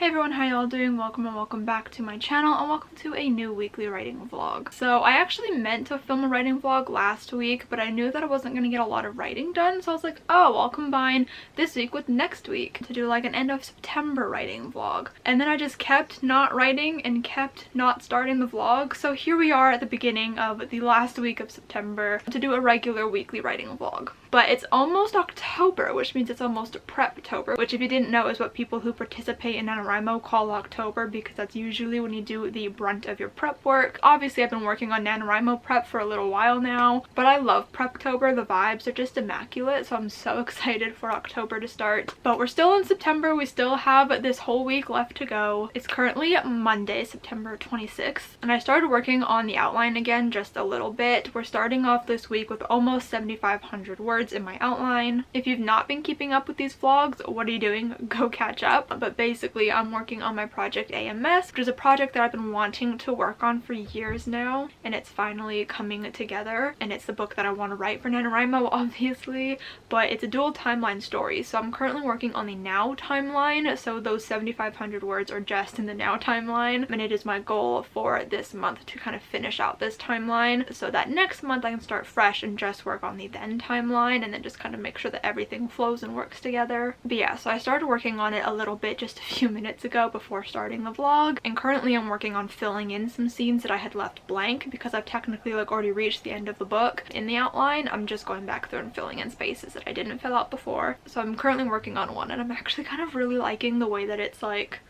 Hey everyone, how y'all doing? Welcome and welcome back to my channel and welcome to a new weekly writing vlog. So I actually meant to film a writing vlog last week, but I knew that I wasn't going to get a lot of writing done, so I was like, oh, I'll combine this week with next week to do like an end of September writing vlog. And then I just kept not writing and kept not starting the vlog, so here we are at the beginning of the last week of September to do a regular weekly writing vlog. But it's almost October, which means it's almost preptober, which if you didn't know is what people who participate in NaNoWriMo call October, because that's usually when you do the brunt of your prep work. Obviously I've been working on NaNoWriMo prep for a little while now, but I love preptober. The vibes are just immaculate, so I'm so excited for October to start. But we're still in September, we still have this whole week left to go. It's currently Monday, September 26th, and I started working on the outline again just a little bit. We're starting off this week with almost 7,500 words in my outline. If you've not been keeping up with these vlogs, what are you doing? Go catch up. But basically I'm working on my project AMS, which is a project that I've been wanting to work on for years now, and it's finally coming together. And it's the book that I want to write for NaNoWriMo, obviously, but it's a dual timeline story. So I'm currently working on the now timeline, so those 7,500 words are just in the now timeline, and it is my goal for this month to kind of finish out this timeline so that next month I can start fresh and just work on the then timeline, and then just kind of make sure that everything flows and works together. But yeah, so I started working on it a little bit just a few minutes ago before starting the vlog, and currently I'm working on filling in some scenes that I had left blank because I've technically like already reached the end of the book in the outline. I'm just going back through and filling in spaces that I didn't fill out before. So I'm currently working on one, and I'm actually kind of really liking the way that it's like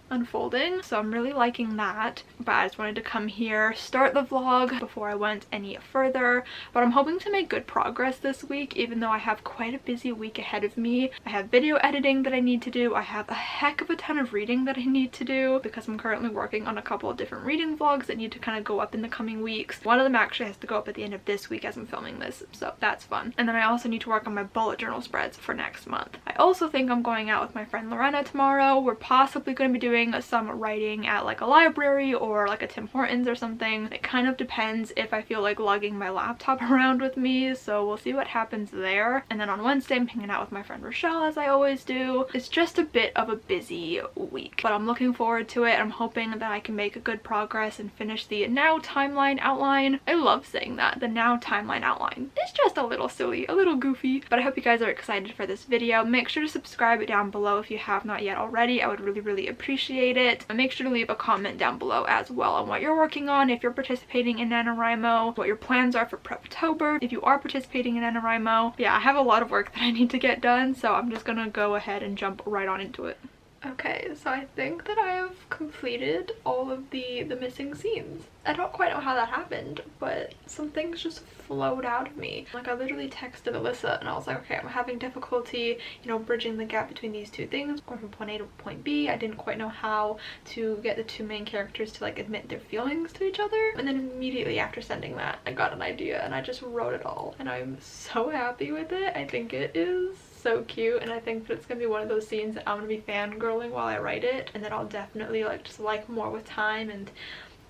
unfolding, so I'm really liking that. But I just wanted to come here, start the vlog before I went any further. But I'm hoping to make good progress this week, even though I have quite a busy week ahead of me. I have video editing that I need to do, I have a heck of a ton of reading that I need to do because I'm currently working on a couple of different reading vlogs that need to kind of go up in the coming weeks. One of them actually has to go up at the end of this week as I'm filming this, so that's fun. And then I also need to work on my bullet journal spreads for next month. I also think I'm going out with my friend Lorena tomorrow. We're possibly going to be doing some writing at like a library or like a Tim Hortons or something. It kind of depends if I feel like lugging my laptop around with me, so we'll see what happens there. And then on Wednesday I'm hanging out with my friend Rochelle, as I always do. It's just a bit of a busy week, but I'm looking forward to it. I'm hoping that I can make a good progress and finish the now timeline outline. I love saying that, the now timeline outline. It's just a little silly, a little goofy, but I hope you guys are excited for this video. Make sure to subscribe down below if you have not yet already. I would really appreciate it. And make sure to leave a comment down below as well on what you're working on, if you're participating in NaNoWriMo, what your plans are for Preptober, if you are participating in NaNoWriMo. Yeah, I have a lot of work that I need to get done, so I'm just gonna go ahead and jump right on into it. Okay, so I think that I have completed all of the missing scenes. I don't quite know how that happened, but some things just flowed out of me. Like, I literally texted Alyssa and I was like, okay, I'm having difficulty, you know, bridging the gap between these two things, going from point A to point B. I didn't quite know how to get the two main characters to like admit their feelings to each other. And then immediately after sending that, I got an idea and I just wrote it all. And I'm so happy with it. I think it is so cute, and I think that it's gonna be one of those scenes that I'm gonna be fangirling while I write it, and that I'll definitely like just like more with time, and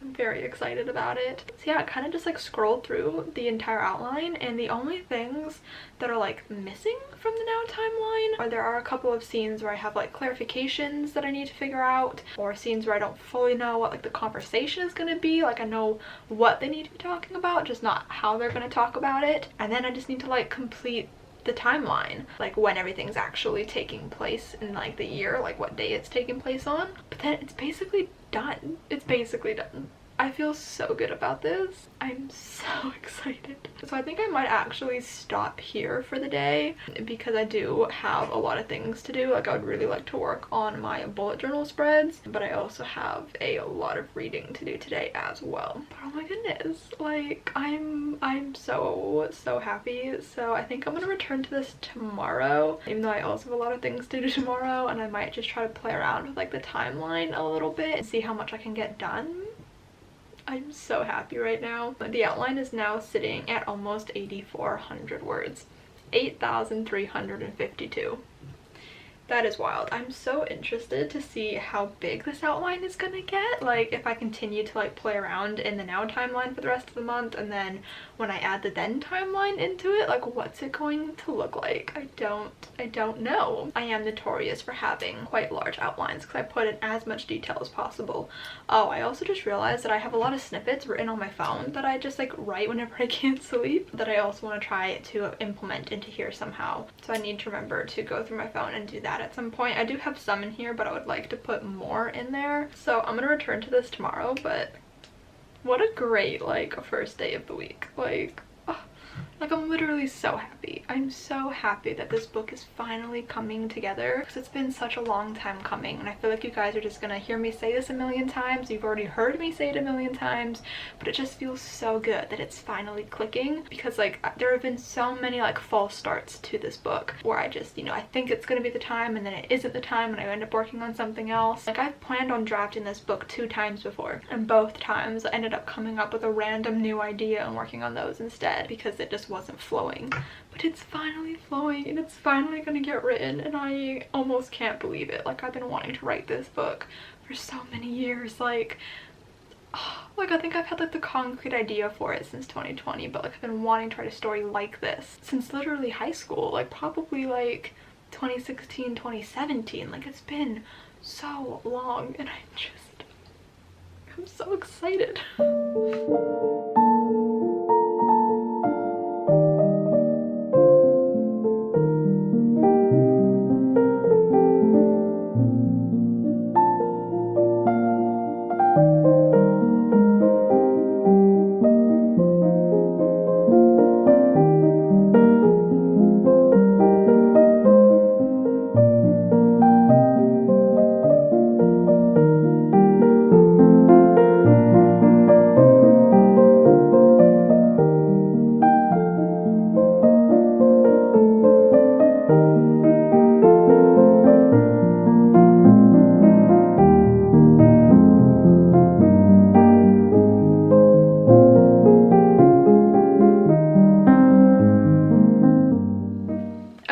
I'm very excited about it. So yeah, I kind of just like scrolled through the entire outline, and the only things that are like missing from the now timeline are there are a couple of scenes where I have like clarifications that I need to figure out, or scenes where I don't fully know what like the conversation is gonna be. Like, I know what they need to be talking about, just not how they're gonna talk about it. And then I just need to like complete the timeline, like when everything's actually taking place in like the year, like what day it's taking place on. But then it's basically done. It's basically done. I feel so good about this. I'm so excited. So I think I might actually stop here for the day because I do have a lot of things to do. Like, I would really like to work on my bullet journal spreads, but I also have a lot of reading to do today as well. But oh my goodness, like I'm so happy. So I think I'm gonna return to this tomorrow, even though I also have a lot of things to do tomorrow, and I might just try to play around with like the timeline a little bit and see how much I can get done. I'm so happy right now. The outline is now sitting at almost 8,400 words. 8,352. That is wild. I'm so interested to see how big this outline is gonna get. Like if I continue to like play around in the now timeline for the rest of the month, and then when I add the then timeline into it, like what's it going to look like? I don't know. I am notorious for having quite large outlines because I put in as much detail as possible. Oh, I also just realized that I have a lot of snippets written on my phone that I just like write whenever I can't sleep that I also want to try to implement into here somehow. So I need to remember to go through my phone and do that at some point. I do have some in here, but I would like to put more in there. So I'm gonna return to this tomorrow, but what a great like first day of the week. Like I'm literally so happy. I'm so happy that this book is finally coming together because it's been such a long time coming, and I feel like you guys are just gonna hear me say this a million times. You've already heard me say it a million times, but it just feels so good that it's finally clicking because like there have been so many like false starts to this book where I just, you know, I think it's gonna be the time and then it isn't the time and I end up working on something else. Like I've planned on drafting this book 2 times before, and both times I ended up coming up with a random new idea and working on those instead because it just wasn't flowing. But it's finally flowing and it's finally gonna get written, and I almost can't believe it. Like I've been wanting to write this book for so many years. Like I think I've had like the concrete idea for it since 2020, but like I've been wanting to write a story like this since literally high school, like probably like 2016, 2017. Like it's been so long, and I'm so excited.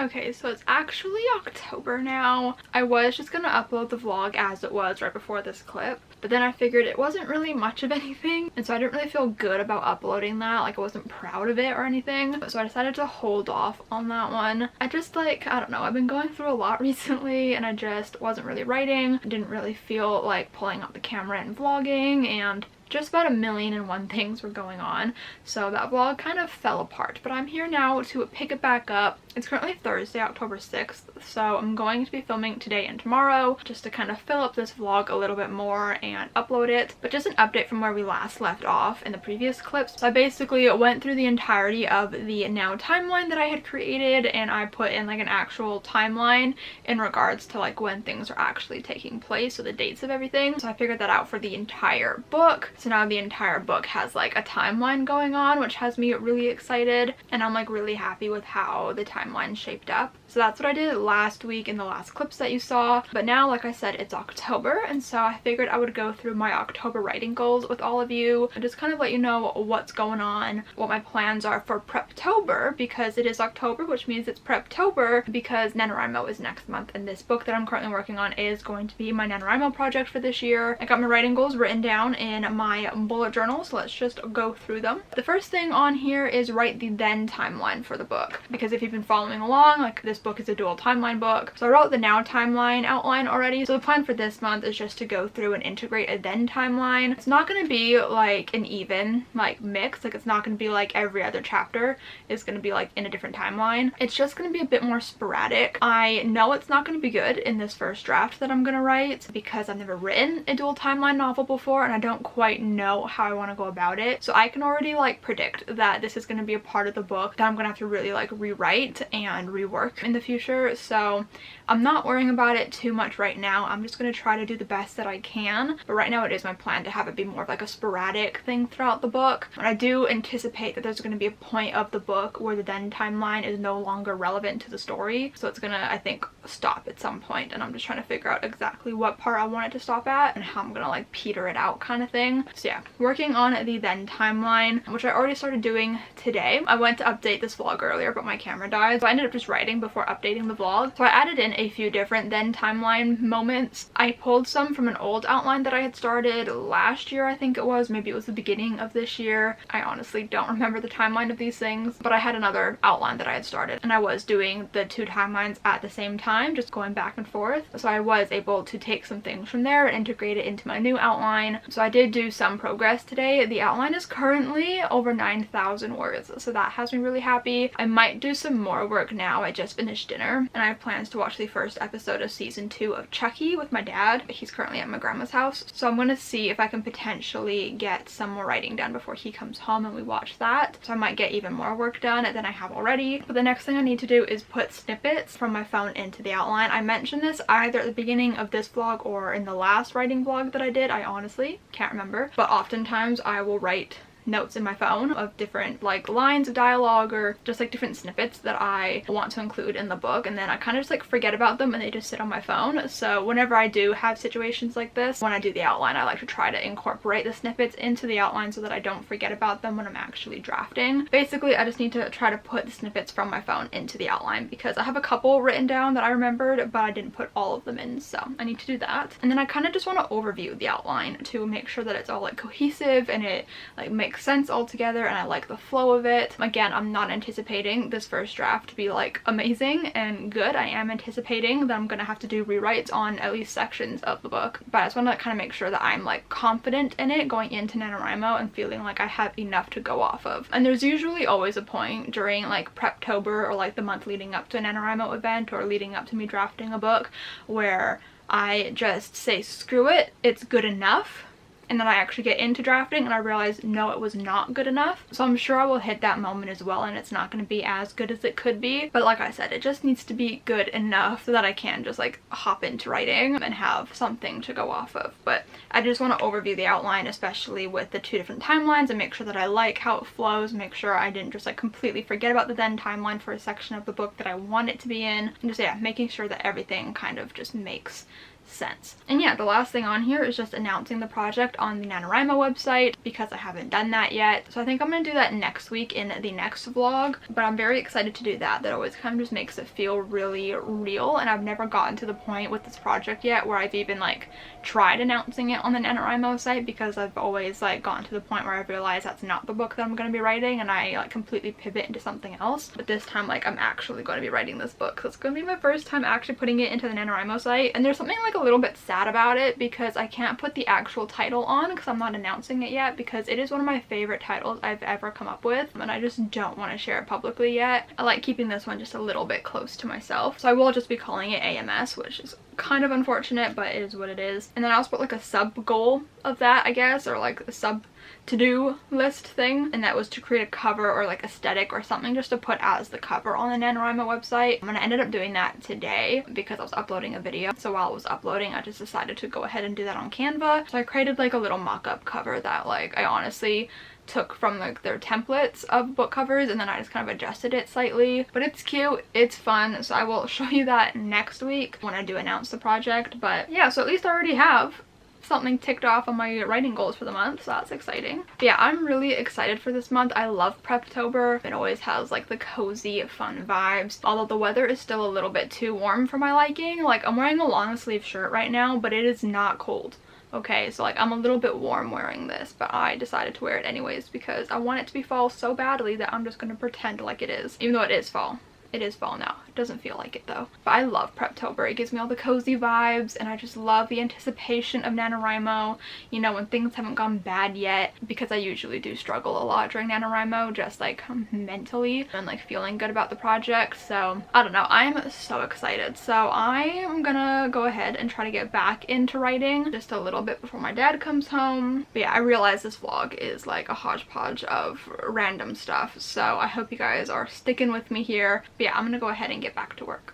Okay, so it's actually October now. I was just gonna upload the vlog as it was right before this clip, but then I figured it wasn't really much of anything, and so I didn't really feel good about uploading that. Like I wasn't proud of it or anything, so I decided to hold off on that one. I just like, I don't know, I've been going through a lot recently and I just wasn't really writing. I didn't really feel like pulling out the camera and vlogging, and just about 1,000,001 things were going on, so that vlog kind of fell apart. But I'm here now to pick it back up. It's currently Thursday, October 6th, so I'm going to be filming today and tomorrow just to kind of fill up this vlog a little bit more and upload it. But just an update from where we last left off in the previous clips. So I basically went through the entirety of the now timeline that I had created, and I put in like an actual timeline in regards to like when things are actually taking place, so the dates of everything. So I figured that out for the entire book. So now the entire book has like a timeline going on, which has me really excited, and I'm like really happy with how the timeline shaped up. So that's what I did last week in the last clips that you saw. But now, like I said, it's October, and so I figured I would go through my October writing goals with all of you and just kind of let you know what's going on, what my plans are for Preptober, because it is October, which means it's Preptober because NaNoWriMo is next month, and this book that I'm currently working on is going to be my NaNoWriMo project for this year. I got my writing goals written down in my bullet journal, so let's just go through them. The first thing on here is write the then timeline for the book, because if you've been following along, like this book is a dual timeline book. So I wrote the now timeline outline already, so the plan for this month is just to go through and integrate a then timeline. It's not going to be like an even like mix, like it's not going to be like every other chapter is going to be like in a different timeline. It's just going to be a bit more sporadic. I know it's not going to be good in this first draft that I'm going to write because I've never written a dual timeline novel before, and I don't quite know how I want to go about it. So I can already like predict that this is going to be a part of the book that I'm going to have to really like rewrite and rework in the future. So I'm not worrying about it too much right now. I'm just going to try to do the best that I can, but right now it is my plan to have it be more of like a sporadic thing throughout the book. And I do anticipate that there's going to be a point of the book where the then timeline is no longer relevant to the story, so it's gonna, I think, stop at some point, and I'm just trying to figure out exactly what part I want it to stop at and how I'm gonna like peter it out kind of thing. So yeah, working on the then timeline, which I already started doing today. I went to update this vlog earlier, but my camera died, so I ended up just writing before before updating the vlog. So I added in a few different then timeline moments. I pulled some from an old outline that I had started last year, I think it was. Maybe it was the beginning of this year. I honestly don't remember the timeline of these things, but I had another outline that I had started, and I was doing the two timelines at the same time, just going back and forth. So I was able to take some things from there and integrate it into my new outline. So I did do some progress today. The outline is currently over 9,000 words, so that has me really happy. I might do some more work now. I just finished dinner and I have plans to watch the first episode of season 2 of Chucky with my dad. He's currently at my grandma's house, so I'm gonna see if I can potentially get some more writing done before he comes home and we watch that. So I might get even more work done than I have already. But the next thing I need to do is put snippets from my phone into the outline. I mentioned this either at the beginning of this vlog or in the last writing vlog that I did. I honestly can't remember, but oftentimes I will write notes in my phone of different like lines of dialogue or just like different snippets that I want to include in the book, and then I kind of just like forget about them and they just sit on my phone. So whenever I do have situations like this, when I do the outline, I like to try to incorporate the snippets into the outline so that I don't forget about them when I'm actually drafting. Basically, I just need to try to put the snippets from my phone into the outline because I have a couple written down that I remembered, but I didn't put all of them in, so I need to do that. And then I kind of just want to overview the outline to make sure that it's all like cohesive and it like makes sense all together and I like the flow of it. Again, I'm not anticipating this first draft to be like amazing and good. I am anticipating that I'm gonna have to do rewrites on at least sections of the book, but I just want to kind of make sure that I'm like confident in it going into NaNoWriMo and feeling like I have enough to go off of. And there's usually always a point during like Preptober or like the month leading up to a NaNoWriMo event or leading up to me drafting a book where I just say screw it, it's good enough. And then I actually get into drafting and I realize, no, it was not good enough. So I'm sure I will hit that moment as well and it's not going to be as good as it could be. But like I said, it just needs to be good enough so that I can just like hop into writing and have something to go off of. But I just want to overview the outline, especially with the two different timelines, and make sure that I like how it flows, make sure I didn't just like completely forget about the then timeline for a section of the book that I want it to be in. And just, yeah, making sure that everything kind of just makes sense. And yeah, the last thing on here is just announcing the project on the NaNoWriMo website because I haven't done that yet. So I think I'm gonna do that next week in the next vlog, but I'm very excited to do that. That always kind of just makes it feel really real, and I've never gotten to the point with this project yet where I've even like tried announcing it on the NaNoWriMo site, because I've always like gotten to the point where I've realized that's not the book that I'm going to be writing and I like completely pivot into something else. But this time like I'm actually going to be writing this book, so it's going to be my first time actually putting it into the NaNoWriMo site. And there's something like a little bit sad about it because I can't put the actual title on because I'm not announcing it yet, because it is one of my favorite titles I've ever come up with and I just don't want to share it publicly yet. I like keeping this one just a little bit close to myself, so I will just be calling it AMS, which is kind of unfortunate, but it is what it is. And then I also put like a sub goal of that, I guess, or like a sub to-do list thing, and that was to create a cover or like aesthetic or something just to put as the cover on the NaNoWriMo website. And I ended up doing that today because I was uploading a video, so while I was uploading I just decided to go ahead and do that on Canva. So I created like a little mock-up cover that like I honestly took from like their templates of book covers, and then I just kind of adjusted it slightly, but it's cute, it's fun. So I will show you that next week when I do announce the project. But yeah, so at least I already have something ticked off on my writing goals for the month, so that's exciting. But yeah, I'm really excited for this month. I love Preptober. It always has like the cozy fun vibes, although the weather is still a little bit too warm for my liking. Like I'm wearing a long sleeve shirt right now, but it is not cold. Okay, so like I'm a little bit warm wearing this, but I decided to wear it anyways because I want it to be fall so badly that I'm just gonna pretend like it is, even though it is fall. It is fall now. It doesn't feel like it though. But I love Preptober. It gives me all the cozy vibes, and I just love the anticipation of NaNoWriMo, you know, when things haven't gone bad yet, because I usually do struggle a lot during NaNoWriMo, just like mentally and like feeling good about the project. So I don't know, I'm so excited. So I am gonna go ahead and try to get back into writing just a little bit before my dad comes home. But yeah, I realize this vlog is like a hodgepodge of random stuff, so I hope you guys are sticking with me here. But yeah, I'm gonna go ahead and get back to work.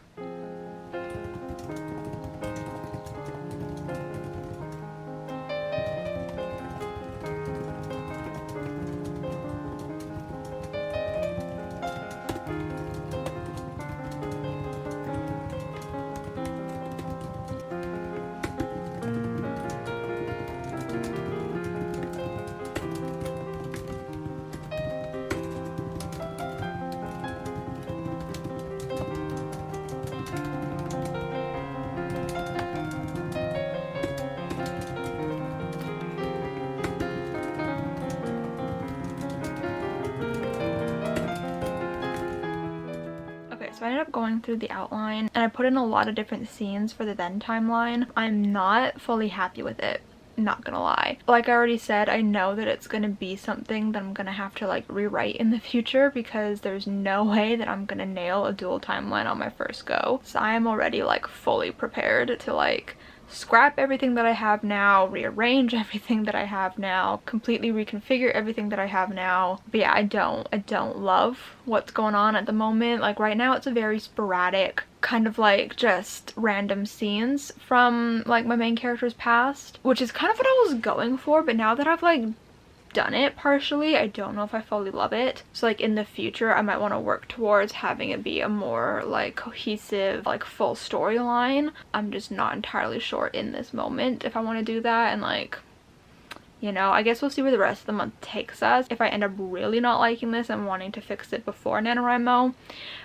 So I ended up going through the outline and I put in a lot of different scenes for the then timeline. I'm not fully happy with it. Not gonna lie. Like I already said, I know that it's gonna be something that I'm gonna have to like rewrite in the future because there's no way that I'm gonna nail a dual timeline on my first go. So I am already like fully prepared to like scrap everything that I have now, rearrange everything that I have now, completely reconfigure everything that I have now. But yeah, I don't love what's going on at the moment. Like right now it's a very sporadic kind of like just random scenes from like my main character's past, which is kind of what I was going for, but now that I've like done it partially, I don't know if I fully love it. So like in the future I might want to work towards having it be a more like cohesive, like full storyline. I'm just not entirely sure in this moment if I want to do that, and like, you know, I guess we'll see where the rest of the month takes us. If I end up really not liking this and wanting to fix it before NaNoWriMo,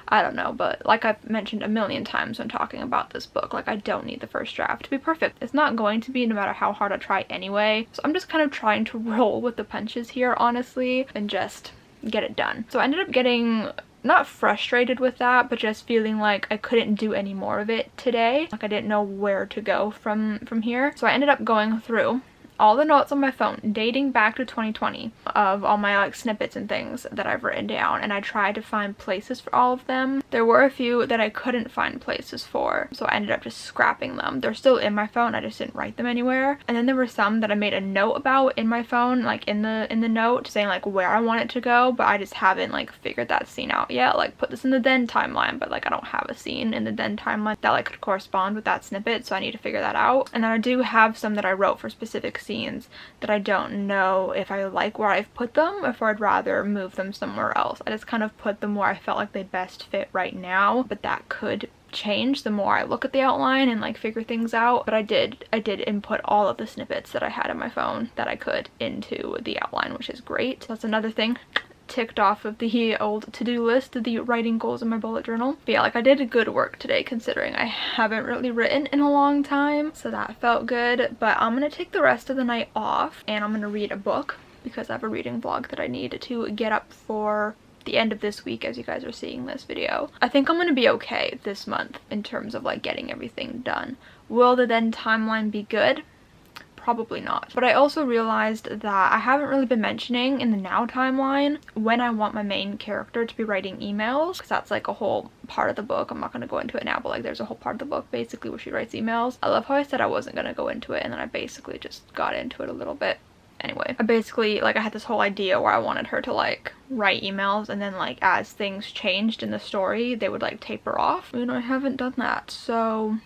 I don't know. But like I've mentioned a million times when talking about this book, like I don't need the first draft to be perfect. It's not going to be, no matter how hard I try anyway. So I'm just kind of trying to roll with the punches here, honestly, and just get it done. So I ended up getting not frustrated with that, but just feeling like I couldn't do any more of it today. Like I didn't know where to go from here. So I ended up going through all the notes on my phone dating back to 2020 of all my like snippets and things that I've written down, and I tried to find places for all of them. There were a few that I couldn't find places for, so I ended up just scrapping them. They're still in my phone, I just didn't write them anywhere. And then there were some that I made a note about in my phone, like in the note saying like where I want it to go, but I just haven't like figured that scene out yet. Like put this in the then timeline, but like I don't have a scene in the then timeline that like could correspond with that snippet, so I need to figure that out. And then I do have some that I wrote for specific scenes that I don't know if I like where I've put them, or if I'd rather move them somewhere else. I just kind of put them where I felt like they best fit right now, but that could change the more I look at the outline and like figure things out. But I did input all of the snippets that I had on my phone that I could into the outline, which is great. That's another thing ticked off of the old to-do list, the writing goals in my bullet journal. But yeah, like I did good work today considering I haven't really written in a long time, so that felt good. But I'm gonna take the rest of the night off and I'm gonna read a book because I have a reading vlog that I need to get up for the end of this week as you guys are seeing this video. I think I'm gonna be okay this month in terms of like getting everything done. Will the then timeline be good? Probably not. But I also realized that I haven't really been mentioning in the now timeline when I want my main character to be writing emails, because that's like a whole part of the book. I'm not going to go into it now, but like there's a whole part of the book basically where she writes emails. I love how I said I wasn't going to go into it and then I basically just got into it a little bit. Anyway, I basically like I had this whole idea where I wanted her to like write emails, and then like as things changed in the story they would like taper off, and I haven't done that, so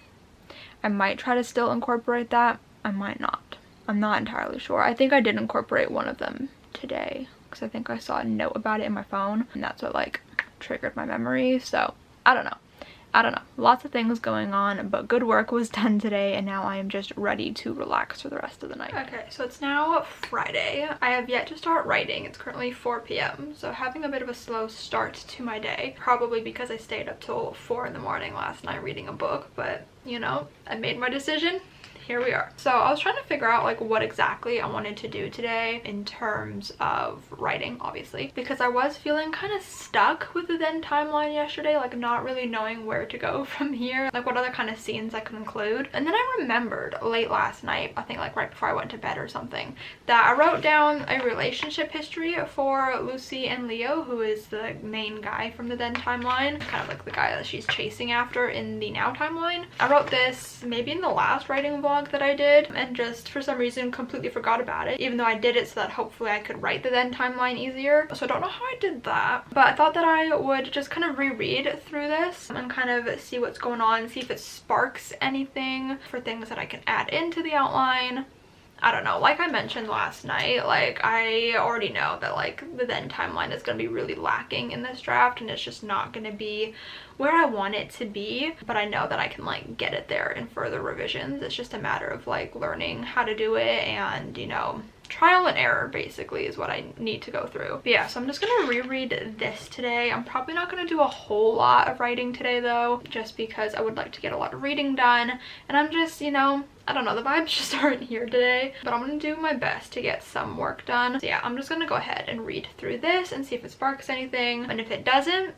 I might try to still incorporate that. I might not. I'm not entirely sure. I think I did incorporate one of them today because I think I saw a note about it in my phone and that's what like triggered my memory. So I don't know. Lots of things going on, but good work was done today and now I am just ready to relax for the rest of the night. Okay, so it's now Friday. I have yet to start writing. It's currently 4 p.m. so having a bit of a slow start to my day, probably because I stayed up till 4 in the morning last night reading a book, but you know, I made my decision. Here we are. So I was trying to figure out like what exactly I wanted to do today in terms of writing, obviously, because I was feeling kind of stuck with the then timeline yesterday, like not really knowing where to go from here, like what other kind of scenes I could include. And then I remembered late last night, I think like right before I went to bed or something, that I wrote down a relationship history for Lucy and Leo, who is the main guy from the then timeline, kind of like the guy that she's chasing after in the now timeline. I wrote this maybe in the last writing vlog that I did and just for some reason completely forgot about it, even though I did it so that hopefully I could write the then timeline easier. So I don't know how I did that, but I thought that I would just kind of reread through this and kind of see what's going on, see if it sparks anything for things that I can add into the outline. I don't know, like I mentioned last night, like I already know that like the then timeline is going to be really lacking in this draft and it's just not going to be where I want it to be, but I know that I can like get it there in further revisions. It's just a matter of like learning how to do it and, you know, trial and error basically is what I need to go through. But yeah, so I'm just gonna reread this today. I'm probably not gonna do a whole lot of writing today though, just because I would like to get a lot of reading done, and I'm just, you know, I don't know, the vibes just aren't here today, but I'm gonna do my best to get some work done. So yeah, I'm just gonna go ahead and read through this and see if it sparks anything, and if it doesn't,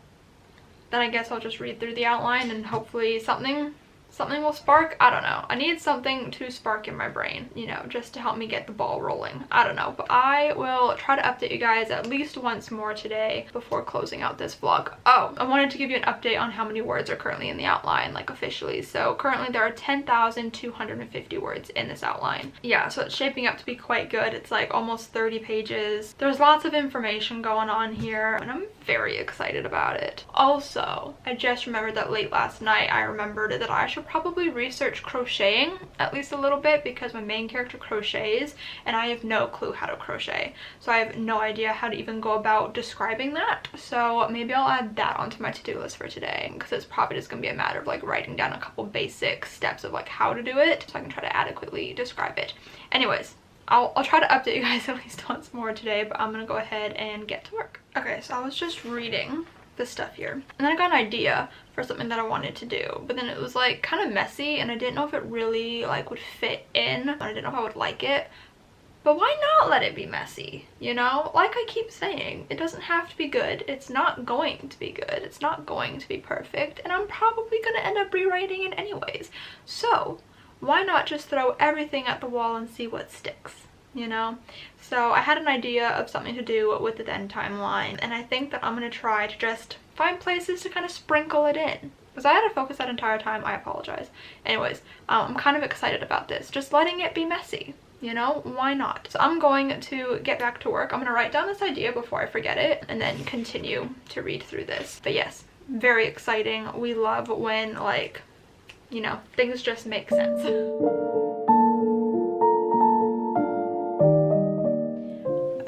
then I guess I'll just read through the outline and hopefully something will spark. I don't know. I need something to spark in my brain, you know, just to help me get the ball rolling. I don't know, but I will try to update you guys at least once more today before closing out this vlog. Oh, I wanted to give you an update on how many words are currently in the outline, like officially. So currently there are 10,250 words in this outline. Yeah, so it's shaping up to be quite good. It's like almost 30 pages. There's lots of information going on here, and I'm very excited about it. Also, I just remembered that late last night I remembered that I should probably research crocheting at least a little bit, because my main character crochets and I have no clue how to crochet, so I have no idea how to even go about describing that. So maybe I'll add that onto my to-do list for today, because it's probably just gonna be a matter of like writing down a couple basic steps of like how to do it so I can try to adequately describe it. Anyways, I'll try to update you guys at least once more today, but I'm gonna go ahead and get to work. Okay, so I was just reading this stuff here, and then I got an idea for something that I wanted to do, but then it was like kind of messy and I didn't know if it really like would fit in, and I didn't know if I would like it. But why not let it be messy, you know? Like I keep saying, it doesn't have to be good. It's not going to be good. It's not going to be perfect, and I'm probably gonna end up rewriting it anyways. So why not just throw everything at the wall and see what sticks, you know? So I had an idea of something to do with the then timeline, and I think that I'm gonna try to just find places to kind of sprinkle it in. Was I out of focus that entire time? I apologize. Anyways, I'm kind of excited about this. Just letting it be messy, you know? Why not? So I'm going to get back to work. I'm gonna write down this idea before I forget it and then continue to read through this. But yes, very exciting. We love when, like, you know, things just make sense.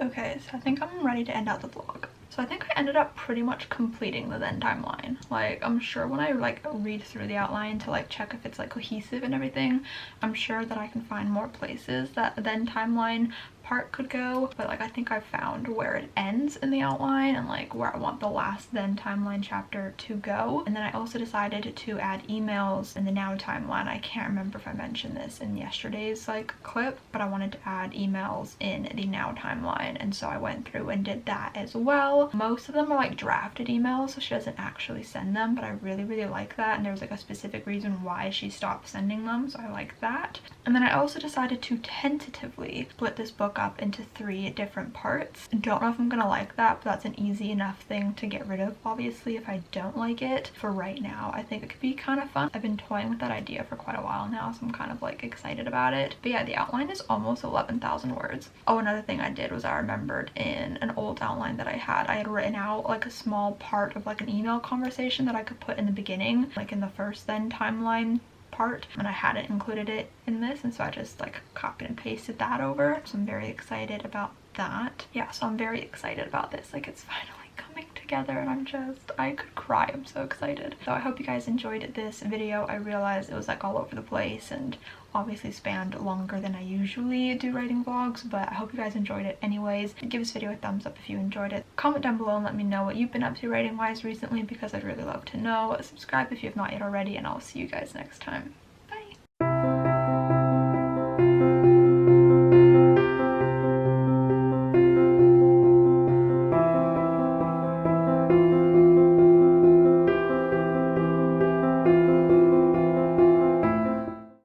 Okay, so I think I'm ready to end out the vlog. So I think I ended up pretty much completing the then timeline. Like, I'm sure when I like read through the outline to like check if it's like cohesive and everything, I'm sure that I can find more places that the then timeline part could go, but like I think I found where it ends in the outline and like where I want the last then timeline chapter to go. And then I also decided to add emails in the now timeline. I can't remember if I mentioned this in yesterday's like clip, but I wanted to add emails in the now timeline, and so I went through and did that as well. Most of them are like drafted emails, so she doesn't actually send them, but I really like that, and there was like a specific reason why she stopped sending them, so I like that. And then I also decided to tentatively split this book up into 3 different parts. I don't know if I'm gonna like that, but that's an easy enough thing to get rid of, obviously, if I don't like it. For right now, I think it could be kind of fun. I've been toying with that idea for quite a while now, so I'm kind of like excited about it. But yeah, the outline is almost 11,000 words. Oh, another thing I did was I remembered in an old outline that I had written out like a small part of like an email conversation that I could put in the beginning, like in the first then timeline part, and I hadn't included it in this, and so I just like copied and pasted that over. So I'm very excited about that. Yeah, so I'm very excited about this. Like, it's finally coming together, and I could cry. I'm so excited. So I hope you guys enjoyed this video. I realized it was like all over the place and obviously spanned longer than I usually do writing vlogs, but I hope you guys enjoyed it anyways. Give this video a thumbs up if you enjoyed it. Comment down below and let me know what you've been up to writing wise recently, because I'd really love to know. Subscribe if you have not yet already, and I'll see you guys next time.